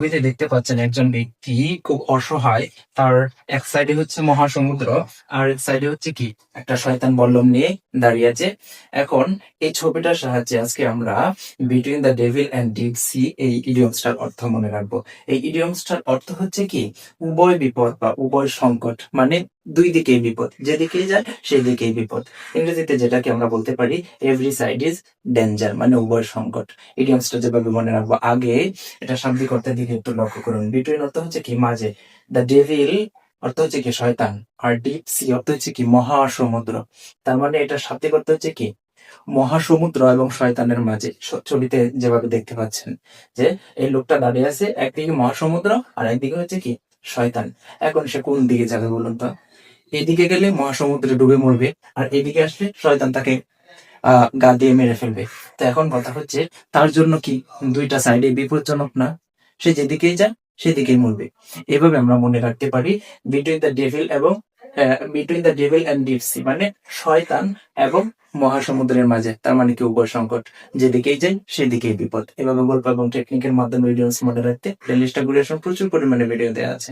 ছবিতে দেখতে পাচ্ছেন একজন ব্যক্তি খুব অসহায়। তার এক সাইডে হচ্ছে মহাসমুদ্র, আর এক সাইডে হচ্ছে কি একটা শয়তান বল্লম নিয়ে দাঁড়িয়ে আছে। এখন এই ছবিটার সাহায্যে আজকে আমরা between the devil and deep sea এই ইডিয়মসটার অর্থ মনে রাখবো। এই ইডিয়মসটার অর্থ হচ্ছে কি উভয় বিপদ বা উভয় সংকট, মানে দুই দিকেই বিপদ, যেদিকেই যায় সেই দিকেই বিপদ। ইংরেজিতে যেটাকে আমরা বলতে পারি এভরি সাইড ইজ ডেঞ্জার, মানে উভয় সংকট। ইডিয়মসটা যেভাবে মনে রাখবো, আগে এটা শাব্দিক অর্থের দিকে একটু লক্ষ্য করুন। বিটুইন অর্থ হচ্ছে কি মাঝে, দ্য ডেভিল অর্থ হচ্ছে কি শয়তান, আর ডিপ সি অর্থ হচ্ছে কি মহাসমুদ্র। তার মানে এটা শাব্দিক অর্থ হচ্ছে কি মহাসমুদ্র এবং শয়তানের মাঝে। ছবিতে যেভাবে দেখতে পাচ্ছেন যে এই লোকটা দাঁড়িয়ে আছে, একদিকে মহাসমুদ্র আর একদিকে হচ্ছে কি শয়তান। এখন সে কোন দিকে যাবে বলুন তো? এদিকে গেলে মহাসমুদ্রে ডুবে মরবে, আর এদিকে আসলে শয়তান তাকে গা দিয়ে মেরে ফেলবে। তো এখন কথা হচ্ছে তার জন্য কি দুইটা সাইডে বিপজ্জনক না? সে যেদিকেই যায় সেদিকেই মরবে। এভাবে আমরা মনে রাখতে পারি বিটুইন দ্য ডেভিল এবং between the devil and deep sea, মানে শয়তান এবং মহাসমুদ্রের মাঝে। তার মানে কি উভয় সংকট, যেদিকেই যাই সেদিকেই বিপদ। এভাবে গল্প এবং টেকনিকের মাধ্যমে ভিডিওস মনে রাখতে প্লেলিস্টটা ঘুরে আসুন, প্রচুর পরিমাণে ভিডিও দেওয়া আছে।